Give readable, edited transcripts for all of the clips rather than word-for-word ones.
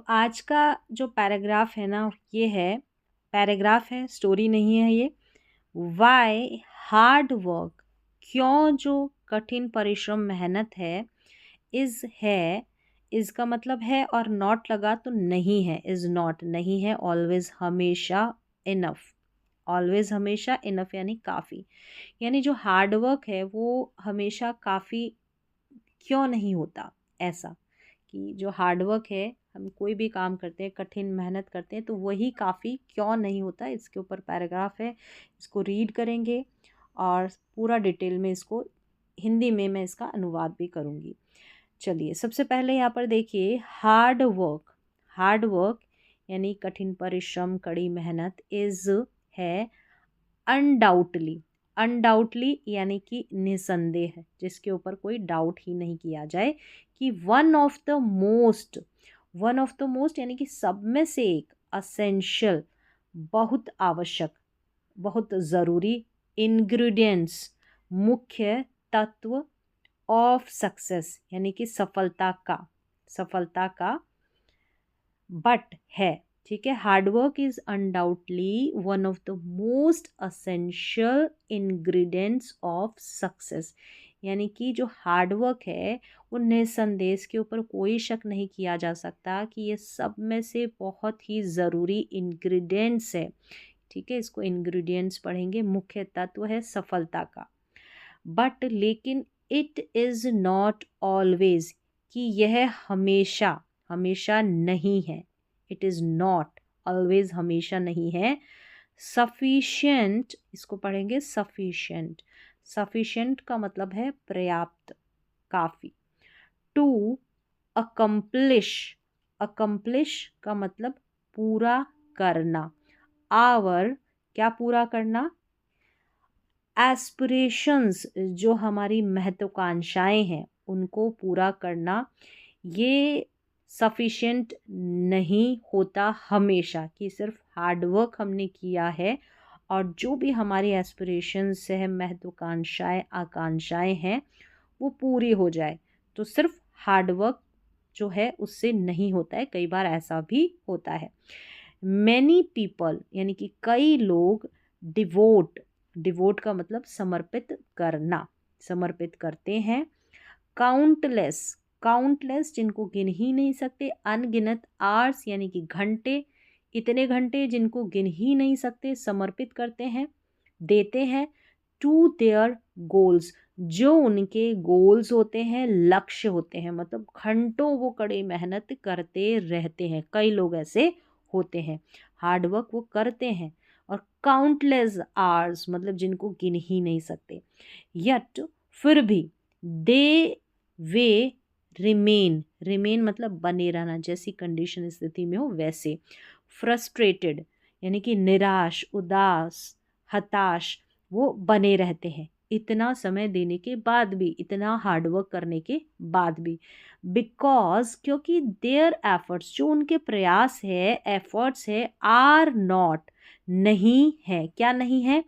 आज का जो पैराग्राफ है ना ये है, पैराग्राफ है, स्टोरी नहीं है ये। वाई हार्ड वर्क, क्यों जो कठिन परिश्रम मेहनत है, इज़ का मतलब है और नॉट लगा तो नहीं है, इज़ नॉट नहीं है, ऑलवेज हमेशा, इनफ, ऑलवेज हमेशा, इनफ यानी काफ़ी। यानी जो हार्ड वर्क है वो हमेशा काफ़ी क्यों नहीं होता। ऐसा कि जो हार्ड वर्क है, हम कोई भी काम करते हैं, कठिन मेहनत करते हैं, तो वही काफ़ी क्यों नहीं होता। इसके ऊपर पैराग्राफ है, इसको रीड करेंगे और पूरा डिटेल में इसको हिंदी में मैं इसका अनुवाद भी करूँगी। चलिए, सबसे पहले यहाँ पर देखिए, हार्ड वर्क, हार्ड वर्क यानी कठिन परिश्रम, कड़ी मेहनत, इज़ है अनडाउटली, अनडाउटली यानी कि निसंदेह, जिसके ऊपर कोई डाउट ही नहीं किया जाए, कि one of the most, one of the most यानी कि सब में से एक, असेंशियल बहुत आवश्यक, बहुत ज़रूरी, इंग्रेडिएंट्स मुख्य तत्व, ऑफ सक्सेस यानी कि सफलता का, सफलता का, बट है, ठीक है। Hard work is undoubtedly one of the most essential ingredients of success, यानी कि जो हार्डवर्क है वो निसंदेह, के ऊपर कोई शक नहीं किया जा सकता कि ये सब में से बहुत ही ज़रूरी इंग्रेडिएंट्स है, ठीक है। इसको इंग्रेडिएंट्स पढ़ेंगे, मुख्य तत्व है सफलता का। बट लेकिन इट इज़ नॉट ऑलवेज, कि यह हमेशा, हमेशा नहीं है, इट इज़ नॉट ऑलवेज, हमेशा नहीं है, सफिशिएंट, इसको पढ़ेंगे सफिशिएंट, सफिशिएंट का मतलब है पर्याप्त, काफ़ी, टू अकम्प्लिश, अकम्प्लिश का मतलब पूरा करना, आवर क्या पूरा करना, एस्पिरेशंस जो हमारी महत्वाकांक्षाएं हैं उनको पूरा करना, ये सफिशिएंट नहीं होता हमेशा, कि सिर्फ हार्डवर्क हमने किया है और जो भी हमारी एस्पिरेशंस है, महत्वाकांक्षाएं, आकांक्षाएं हैं, वो पूरी हो जाए, तो सिर्फ हार्डवर्क जो है उससे नहीं होता है, कई बार ऐसा भी होता है। मैनी पीपल यानी कि कई लोग, डिवोट, डिवोट का मतलब समर्पित करना, समर्पित करते हैं, काउंटलेस, काउंटलेस जिनको गिन ही नहीं सकते, अनगिनत, आवर्स यानी कि घंटे, इतने घंटे जिनको गिन ही नहीं सकते, समर्पित करते हैं, देते हैं, टू देयर गोल्स, जो उनके गोल्स होते हैं, लक्ष्य होते हैं, मतलब घंटों वो कड़ी मेहनत करते रहते हैं, कई लोग ऐसे होते हैं, हार्डवर्क वो करते हैं, और काउंटलेस आवर्स मतलब जिनको गिन ही नहीं सकते, यट फिर भी, दे वे रिमेन, रिमेन मतलब बने रहना, जैसी कंडीशन स्थिति में हो वैसे, फ्रस्ट्रेटेड यानी कि निराश, उदास, हताश, वो बने रहते हैं इतना समय देने के बाद भी, इतना हार्डवर्क करने के बाद भी, बिकॉज क्योंकि देयर एफर्ट्स जो उनके प्रयास है, एफर्ट्स है, आर नॉट नहीं है, क्या नहीं है,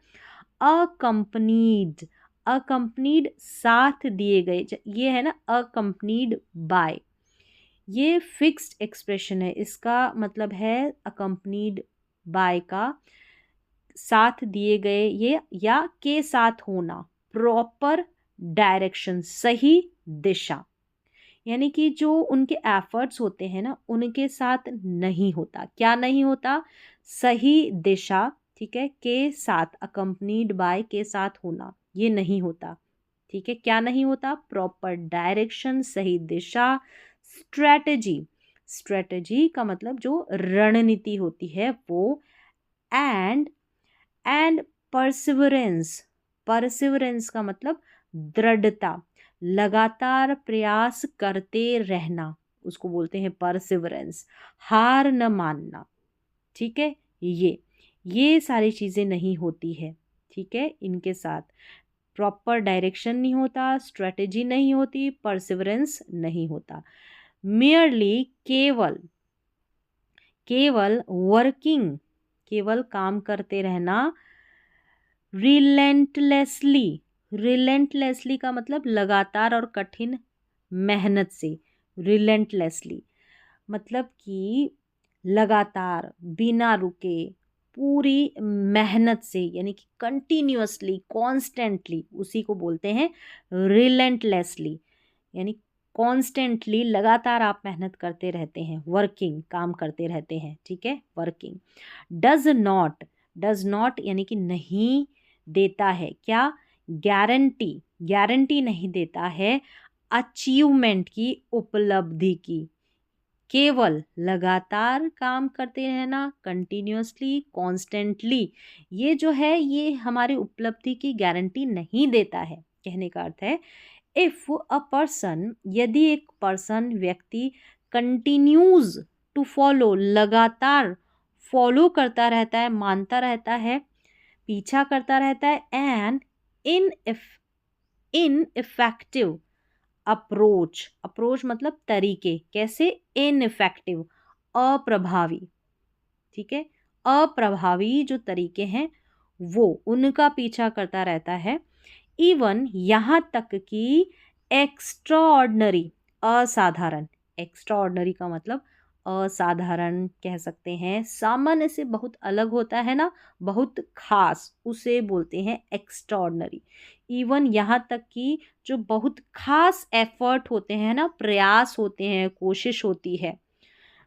अकम्पनीड, अकम्पनीड साथ दिए गए, ये है ना अकम्पनीड बाय, ये फिक्स्ड एक्सप्रेशन है, इसका मतलब है अकम्पनीड बाय का साथ दिए गए, ये या के साथ होना, प्रॉपर डायरेक्शन सही दिशा, यानी कि जो उनके एफर्ट्स होते हैं ना उनके साथ नहीं होता, क्या नहीं होता, सही दिशा, ठीक है, के साथ, अकम्पनीड बाय के साथ होना, ये नहीं होता, ठीक है, क्या नहीं होता, प्रॉपर डायरेक्शन सही दिशा, स्ट्रेटजी, स्ट्रेटजी का मतलब जो रणनीति होती है वो, एंड एंड परसिवरेंस, परसिवरेंस का मतलब दृढ़ता, लगातार प्रयास करते रहना, उसको बोलते हैं परसिवरेंस, हार न मानना, ठीक है, ये सारी चीज़ें नहीं होती है, ठीक है, इनके साथ प्रॉपर डायरेक्शन नहीं होता, स्ट्रेटजी नहीं होती, परसिवरेंस नहीं होता, मेयरली केवल, केवल वर्किंग, केवल काम करते रहना, रिलेंटलेसली, रिलेंटलेसली का मतलब लगातार और कठिन मेहनत से, रिलेंटलेसली, मतलब कि लगातार बिना रुके पूरी मेहनत से, यानी कि कंटिन्यूअसली कॉन्स्टेंटली, उसी को बोलते हैं रिलेंटलेसली, यानी कॉन्स्टेंटली लगातार आप मेहनत करते रहते हैं, वर्किंग काम करते रहते हैं, ठीक है, वर्किंग। डज नॉट यानी कि नहीं देता है क्या, गारंटी, गारंटी नहीं देता है अचीवमेंट की, उपलब्धि की। केवल लगातार काम करते रहना, कंटिन्यूअसली कॉन्स्टेंटली, ये जो है ये हमारी उपलब्धि की गारंटी नहीं देता है। कहने का अर्थ है इफ अ पर्सन, यदि एक पर्सन व्यक्ति कंटिन्यूज टू फॉलो, लगातार फॉलो करता रहता है, मानता रहता है, पीछा करता रहता है, and in effective approach, approach मतलब तरीके, कैसे, इनइफेक्टिव, अप्रभावी, ठीक है, अप्रभावी जो तरीके हैं वो उनका पीछा करता रहता है, इवन यहाँ तक कि एक्स्ट्रा ऑर्डनरी, असाधारण, एक्स्ट्रा ऑर्डनरी का मतलब असाधारण कह सकते हैं, सामान्य से बहुत अलग होता है ना, बहुत खास, उसे बोलते हैं एक्स्ट्रा ऑर्डनरी। इवन यहाँ तक कि जो बहुत खास एफर्ट होते हैं ना, प्रयास होते हैं, कोशिश होती है,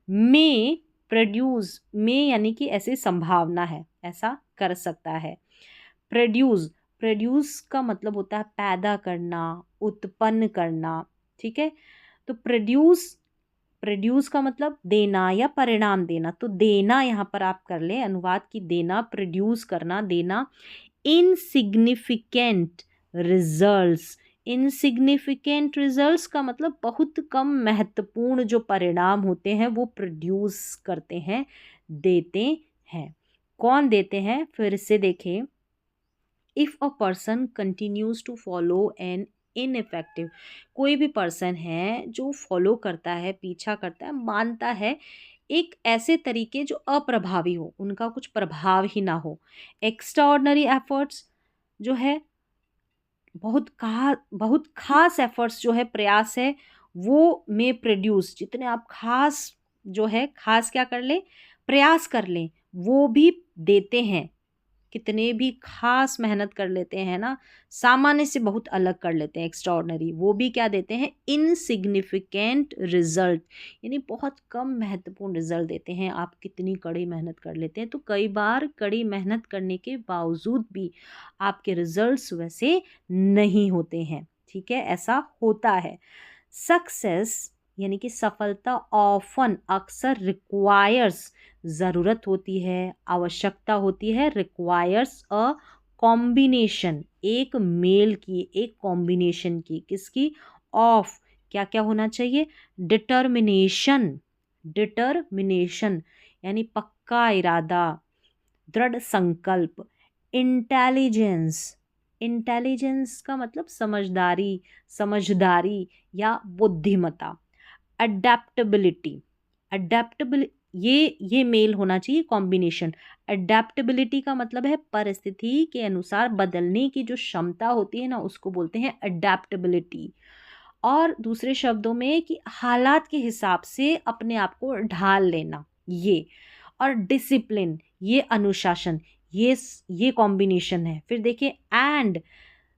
में प्रोड्यूस, में यानी कि ऐसी संभावना है, ऐसा कर सकता है। प्रोड्यूस, प्रोड्यूस का मतलब होता है पैदा करना, उत्पन्न करना, ठीक है। तो प्रोड्यूस, प्रोड्यूस का मतलब देना या परिणाम देना, तो देना यहाँ पर आप कर ले अनुवाद की, देना, प्रोड्यूस करना, देना। इनसिग्निफिकेंट रिजल्ट्स, इनसिग्निफिकेंट रिजल्ट्स का मतलब बहुत कम महत्वपूर्ण जो परिणाम होते हैं वो प्रोड्यूस करते हैं, देते हैं। कौन देते हैं, फिर से देखें, if a person continues to follow an ineffective, कोई भी पर्सन है जो फॉलो करता है, पीछा करता है, मानता है एक ऐसे तरीके जो अप्रभावी हो, उनका कुछ प्रभाव ही ना हो, एक्स्ट्रा ऑर्डनरी एफर्ट्स जो है, बहुत खास एफर्ट्स जो है, प्रयास है, वो में प्रोड्यूस, जितने आप खास जो है, खास क्या कर लें, प्रयास कर लें, वो भी देते हैं, कितने भी खास मेहनत कर लेते हैं ना, सामान्य से बहुत अलग कर लेते हैं, एक्स्ट्रा ऑर्डनरी, वो भी क्या देते हैं, इनसिग्निफिकेंट रिजल्ट, यानी बहुत कम महत्वपूर्ण रिजल्ट देते हैं। आप कितनी कड़ी मेहनत कर लेते हैं, तो कई बार कड़ी मेहनत करने के बावजूद भी आपके रिजल्ट्स वैसे नहीं होते हैं, ठीक है, ऐसा होता है। सक्सेस यानी कि सफलता, ऑफन अक्सर रिक्वायर्स ज़रूरत होती है, आवश्यकता होती है, रिक्वायर्स अ कॉम्बिनेशन, एक मेल की, एक कॉम्बिनेशन की, किसकी, ऑफ, क्या क्या होना चाहिए, डिटर्मिनेशन, डिटर्मिनेशन यानी पक्का इरादा, दृढ़ संकल्प, इंटेलिजेंस, इंटेलिजेंस का मतलब समझदारी, समझदारी या बुद्धिमत्ता, अडेप्टबिलिटी, अडेप्टबिल, ये मेल होना चाहिए, कॉम्बिनेशन। अडेप्टबिलिटी का मतलब है परिस्थिति के अनुसार बदलने की जो क्षमता होती है ना, उसको बोलते हैं अडेप्टबिलिटी। और दूसरे शब्दों में कि हालात के हिसाब से अपने आप को ढाल लेना, ये। और डिसिप्लिन, ये अनुशासन, ये कॉम्बिनेशन है। फिर देखिए, एंड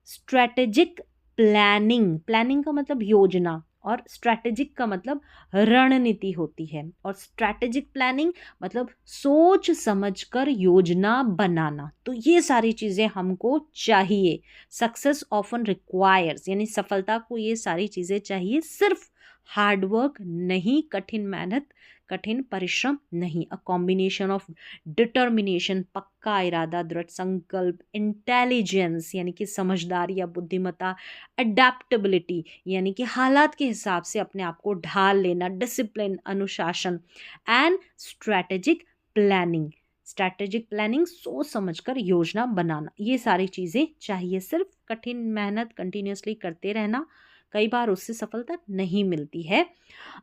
स्ट्रेटेजिक प्लानिंग, प्लानिंग का मतलब योजना, और स्ट्रेटेजिक का मतलब रणनीति होती है, और स्ट्रेटेजिक प्लानिंग मतलब सोच समझकर योजना बनाना। तो ये सारी चीज़ें हमको चाहिए। सक्सेस ऑफन रिक्वायर्स, यानी सफलता को ये सारी चीज़ें चाहिए, सिर्फ हार्डवर्क नहीं, कठिन मेहनत, कठिन परिश्रम नहीं। अ कॉम्बिनेशन ऑफ डिटर्मिनेशन, पक्का इरादा, दृढ़ संकल्प, इंटेलिजेंस यानी कि समझदारी या बुद्धिमत्ता, अडेप्टबिलिटी यानी कि हालात के हिसाब से अपने आप को ढाल लेना, डिसिप्लिन, अनुशासन, and strategic planning, strategic planning सोच समझकर योजना बनाना, ये सारी चीज़ें चाहिए। सिर्फ कठिन मेहनत कंटिन्यूसली करते रहना, कई बार उससे सफलता नहीं मिलती है।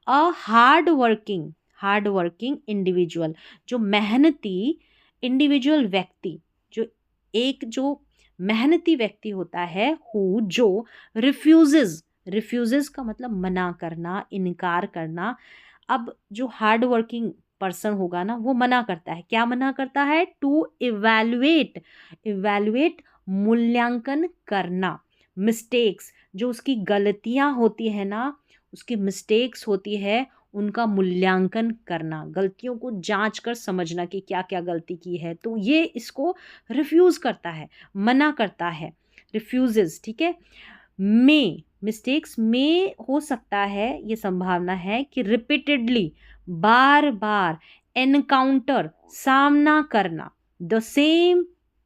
अ हार्ड वर्किंग इंडिविजुअल, जो मेहनती इंडिविजुअल व्यक्ति, जो मेहनती व्यक्ति होता है, हु जो रिफ्यूजेस, रिफ्यूजेस का मतलब मना करना, इनकार करना, अब जो हार्ड वर्किंग पर्सन होगा ना वो मना करता है, क्या मना करता है? टू इवैल्यूएट, इवैल्यूएट मूल्यांकन करना, मिस्टेक्स जो उसकी गलतियां होती है ना, उसकी मिस्टेक्स होती है उनका मूल्यांकन करना, गलतियों को जांच कर समझना कि क्या क्या गलती की है, तो ये इसको रिफ्यूज करता है, मना करता है, रिफ्यूजेस, ठीक है। में, मिस्टेक्स में हो सकता है, ये संभावना है कि रिपीटेडली, बार बार, एनकाउंटर, सामना करना, द सेम,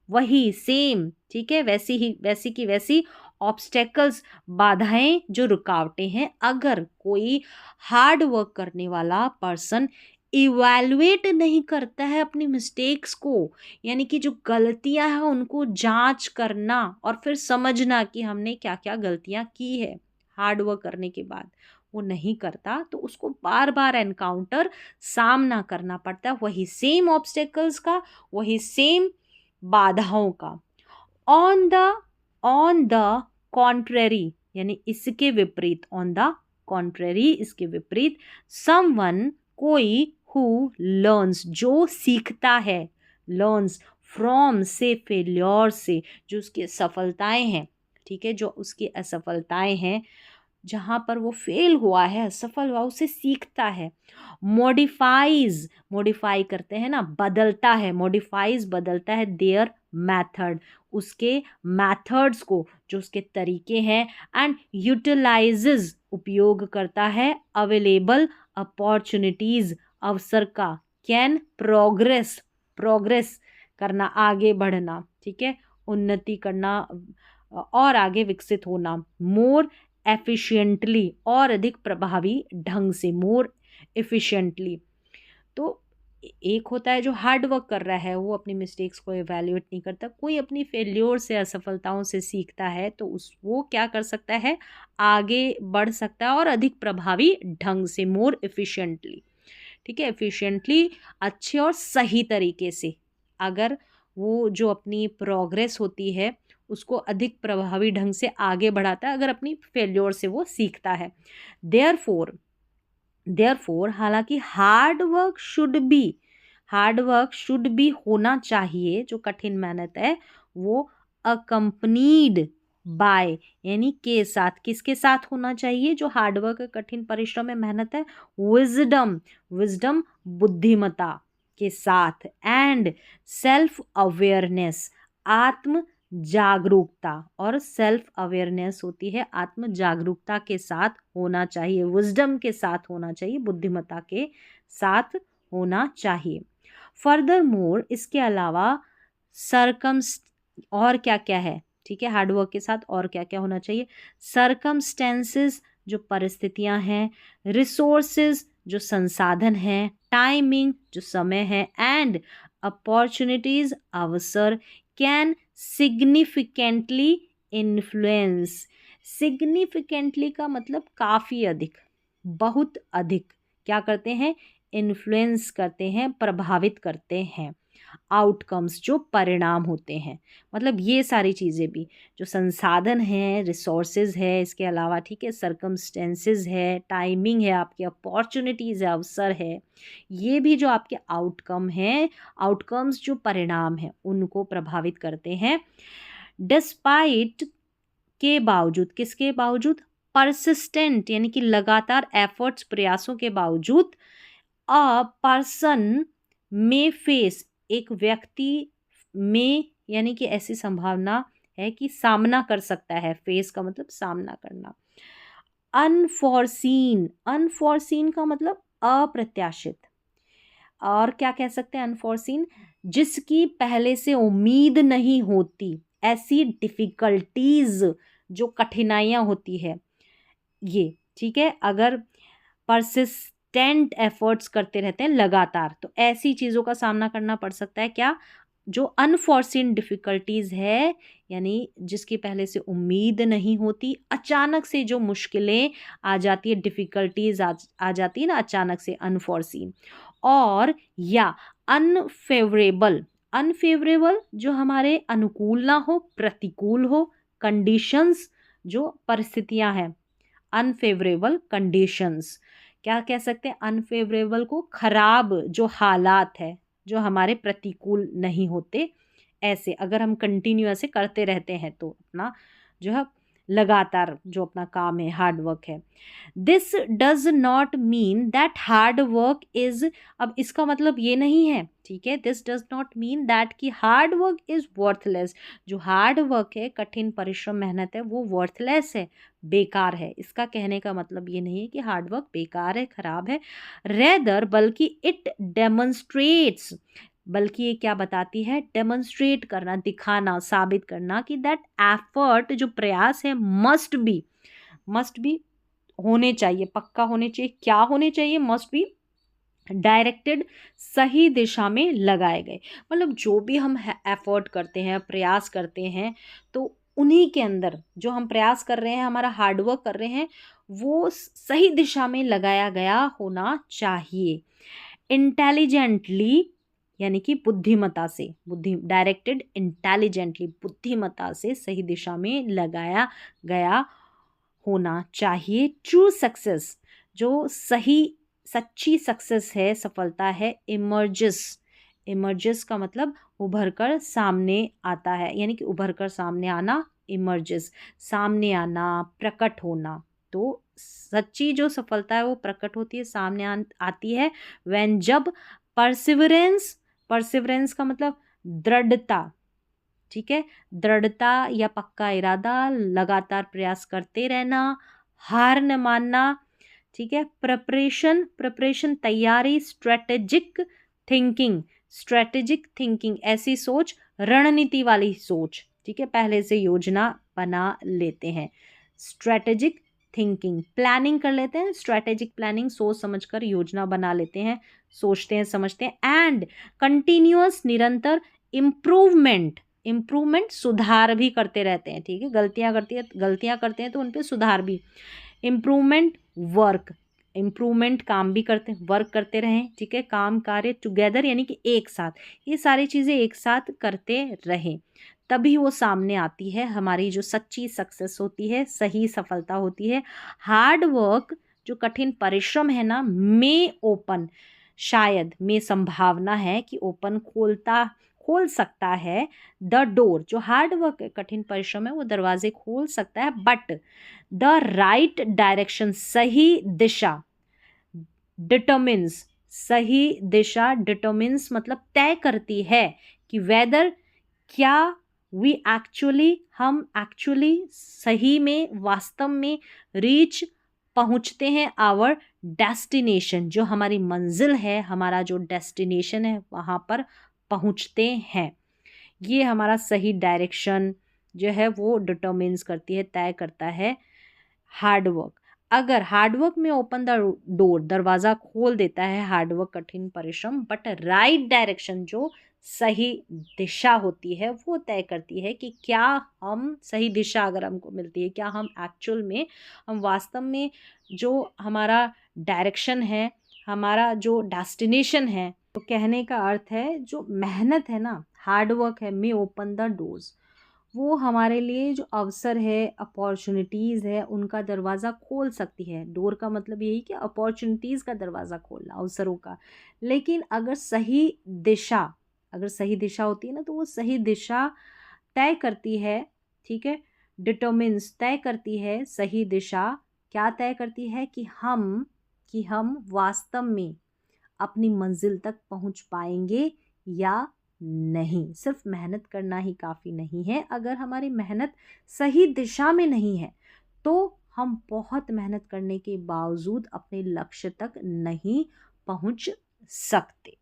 वही सेम, ठीक है, वैसी ही, वैसी की वैसी ऑब्स्टेकल्स, बाधाएं, जो रुकावटें हैं, अगर कोई हार्ड वर्क करने वाला पर्सन इवैल्यूएट नहीं करता है अपनी मिस्टेक्स को, यानी कि जो गलतियां हैं उनको जांच करना और फिर समझना कि हमने क्या क्या गलतियां की है हार्ड वर्क करने के बाद, वो नहीं करता, तो उसको बार बार एनकाउंटर, सामना करना पड़ता है वही सेम ऑब्स्टेकल्स का, वही सेम बाधाओं का। On the, on the contrary, यानी इसके विपरीत, ऑन द कॉन्ट्रेरी, इसके विपरीत, समवन, कोई, हु लर्न्स, जो सीखता है, लर्न्स फ्रॉम, से फेल्योर, से, जो उसकी सफलताएं हैं, ठीक है, जो उसकी असफलताएं हैं, जहाँ पर वो फेल हुआ है, असफल हुआ, उसे सीखता है। मॉडिफाइज, मॉडिफाई करते हैं ना, बदलता है, मॉडिफाइज बदलता है, देयर मैथड, उसके मैथड्स को, जो उसके तरीके हैं, एंड यूटिलाइजेज, उपयोग करता है, अवेलेबल अपॉर्चुनिटीज, अवसर का, कैन प्रोग्रेस, प्रोग्रेस करना, आगे बढ़ना, ठीक है, उन्नति करना और आगे विकसित होना, मोर एफिशिएंटली, और अधिक प्रभावी ढंग से, मोर एफिशिएंटली। तो एक होता है जो हार्ड वर्क कर रहा है, वो अपनी मिस्टेक्स को एवेल्युएट नहीं करता, कोई अपनी फेल्योर से, असफलताओं से सीखता है, तो उस वो क्या कर सकता है, आगे बढ़ सकता है और अधिक प्रभावी ढंग से, मोर एफिशिएंटली, ठीक है, एफिशिएंटली, अच्छे और सही तरीके से, अगर वो जो अपनी प्रोग्रेस होती है उसको अधिक प्रभावी ढंग से आगे बढ़ाता है, अगर अपनी फेल्योर से वो सीखता है। देयरफॉर, देयरफॉर, हालांकि hard work should be, hard work should be होना चाहिए, जो कठिन मेहनत है वो अकम्पनीड बाय, यानी के साथ, किसके साथ होना चाहिए, जो हार्ड वर्क, कठिन परिश्रम में मेहनत है, विजडम, विजडम बुद्धिमता के साथ, एंड सेल्फ अवेयरनेस, आत्म जागरूकता, और सेल्फ अवेयरनेस होती है आत्म जागरूकता के साथ होना चाहिए, विजडम के साथ होना चाहिए, बुद्धिमत्ता के साथ होना चाहिए। फर्दर मोर, इसके अलावा, सरकम्स, और क्या क्या है, ठीक है, हार्डवर्क के साथ और क्या क्या होना चाहिए, सरकमस्टेंसेस, जो परिस्थितियां हैं, रिसोर्सेज, जो संसाधन हैं, टाइमिंग, जो समय है, एंड अपॉर्चुनिटीज, अवसर, कैन सिग्निफिकेंटली इन्फ्लुएंस, सिग्निफिकेंटली का मतलब काफ़ी अधिक, बहुत अधिक, क्या करते हैं, इन्फ्लुएंस करते हैं, प्रभावित करते हैं, आउटकम्स, जो परिणाम होते हैं, मतलब ये सारी चीज़ें भी, जो संसाधन हैं, रिसोर्सेज है, इसके अलावा, ठीक है, सरकमस्टेंसेस है, टाइमिंग है, आपके अपॉर्चुनिटीज़ है, अवसर है, ये भी जो आपके आउटकम हैं, आउटकम्स, जो परिणाम हैं, उनको प्रभावित करते हैं। डिस्पाइट, के बावजूद, किसके बावजूद, परसिस्टेंट, यानी कि लगातार एफर्ट्स, प्रयासों के बावजूद, अ पर्सन में फेस, एक व्यक्ति में, यानी कि ऐसी संभावना है कि सामना कर सकता है, फेस का मतलब सामना करना। अनफॉरसीन, अनफॉरसीन का मतलब अप्रत्याशित, और क्या कह सकते हैं अनफॉरसीन, जिसकी पहले से उम्मीद नहीं होती, ऐसी डिफ़िकल्टीज, जो कठिनाइयाँ होती है, ये, ठीक है, अगर परसिस्टेंट एफर्ट्स करते रहते हैं लगातार, तो ऐसी चीज़ों का सामना करना पड़ सकता है, क्या, जो अनफॉर्सिन डिफ़िकल्टीज़ है, यानी जिसकी पहले से उम्मीद नहीं होती, अचानक से जो मुश्किलें आ जाती है, डिफ़िकल्टीज़ आ जाती है ना अचानक से, अनफॉर्सिन, और या अनफेवरेबल, अनफेवरेबल जो हमारे अनुकूल ना हो, प्रतिकूल हो, कंडीशंस, जो परिस्थितियां हैं, अनफेवरेबल कंडीशंस, क्या कह सकते हैं, अनफेवरेबल को खराब जो हालात है, जो हमारे प्रतिकूल नहीं होते, ऐसे अगर हम कंटिन्यू ऐसे करते रहते हैं तो अपना जो है लगातार जो अपना काम है, हार्ड वर्क है। This does not mean that hard work is, अब इसका मतलब ये नहीं है, ठीक है, this does not mean that कि हार्ड वर्क इज वर्थलेस। जो हार्ड वर्क है, कठिन परिश्रम मेहनत है, वो वर्थलेस है, बेकार है। इसका कहने का मतलब ये नहीं है कि हार्ड वर्क बेकार है, खराब है। रेदर, बल्कि इट डेमोन्स्ट्रेट्स, बल्कि ये क्या बताती है, डेमोन्स्ट्रेट करना, दिखाना, साबित करना कि दैट एफर्ट, जो प्रयास है, मस्ट बी होने चाहिए, पक्का होने चाहिए। क्या होने चाहिए, मस्ट बी डायरेक्टेड, सही दिशा में लगाए गए। मतलब जो भी हम एफर्ट करते हैं, प्रयास करते हैं, तो उन्हीं के अंदर जो हम प्रयास कर रहे हैं, हमारा हार्डवर्क कर रहे हैं, वो सही दिशा में लगाया गया होना चाहिए। इंटेलिजेंटली, यानी कि बुद्धिमता से, डायरेक्टेड इंटेलिजेंटली, बुद्धिमता से सही दिशा में लगाया गया होना चाहिए। ट्रू सक्सेस, जो सही सच्ची सक्सेस है, सफलता है, इमर्जेस का मतलब उभर कर सामने आता है, यानी कि उभर कर सामने आना, इमर्जेस, सामने आना, प्रकट होना। तो सच्ची जो सफलता है वो प्रकट होती है, सामने आती है व्हेन, जब परसिवरेंस का मतलब दृढ़ता, ठीक है, दृढ़ता या पक्का इरादा, लगातार प्रयास करते रहना, हार न मानना, ठीक है, प्रिपरेशन तैयारी, स्ट्रेटेजिक थिंकिंग ऐसी सोच, रणनीति वाली सोच, ठीक है, पहले से योजना बना लेते हैं, स्ट्रेटेजिक थिंकिंग, प्लानिंग कर लेते हैं, स्ट्रेटेजिक प्लानिंग, सोच समझकर योजना बना लेते हैं, सोचते हैं, समझते हैं। एंड कंटिन्यूअस, निरंतर, इम्प्रूवमेंट सुधार भी करते रहते हैं, ठीक है, गलतियां करते हैं तो उन पे सुधार भी, इम्प्रूवमेंट काम भी करते हैं, वर्क करते रहें, ठीक है, काम कार्य टुगेदर, यानी कि एक साथ, ये सारी चीज़ें एक साथ करते रहें, तभी वो सामने आती है, हमारी जो सच्ची सक्सेस होती है, सही सफलता होती है। हार्ड वर्क, जो कठिन परिश्रम है ना, में ओपन, शायद में संभावना है कि ओपन खोल सकता है, द डोर, जो हार्ड वर्क है, कठिन परिश्रम है, वो दरवाजे खोल सकता है, बट द राइट डायरेक्शन, सही दिशा, डिटर्मिन्स, मतलब तय करती है कि वेदर, क्या, हम एक्चुअली सही में, वास्तव में, रीच, पहुंचते हैं, आवर डेस्टिनेशन, जो हमारी मंजिल है, हमारा जो डेस्टिनेशन है, वहां पर पहुंचते हैं। ये हमारा सही डायरेक्शन जो है वो डिटरमिन्स करती है, तय करता है हार्डवर्क। अगर हार्डवर्क में ओपन द डोर, दरवाज़ा खोल देता है हार्डवर्क, कठिन परिश्रम, बट राइट डायरेक्शन, जो सही दिशा होती है, वो तय करती है कि क्या हम सही दिशा अगर हमको मिलती है, क्या हम एक्चुअल में, हम वास्तव में जो हमारा डायरेक्शन है, हमारा जो डेस्टिनेशन है, तो कहने का अर्थ है जो मेहनत है ना, हार्डवर्क है, मे ओपन द डोर्स, वो हमारे लिए जो अवसर है, अपॉर्चुनिटीज़ है, उनका दरवाज़ा खोल सकती है। डोर का मतलब यही कि अपॉर्चुनिटीज़ का दरवाज़ा खोलना, अवसरों का। लेकिन अगर सही दिशा होती है ना, तो वो सही दिशा तय करती है, ठीक है, डिटरमिन्स, तय करती है सही दिशा, क्या तय करती है कि हम वास्तव में अपनी मंजिल तक पहुंच पाएंगे या नहीं। सिर्फ मेहनत करना ही काफ़ी नहीं है, अगर हमारी मेहनत सही दिशा में नहीं है तो हम बहुत मेहनत करने के बावजूद अपने लक्ष्य तक नहीं पहुंच सकते।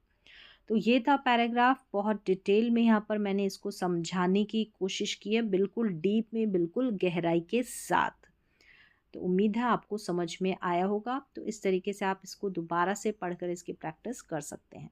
तो ये था पैराग्राफ, बहुत डिटेल में यहाँ पर मैंने इसको समझाने की कोशिश की है, बिल्कुल डीप में, बिल्कुल गहराई के साथ। तो उम्मीद है आपको समझ में आया होगा। तो इस तरीके से आप इसको दोबारा से पढ़कर इसकी प्रैक्टिस कर सकते हैं।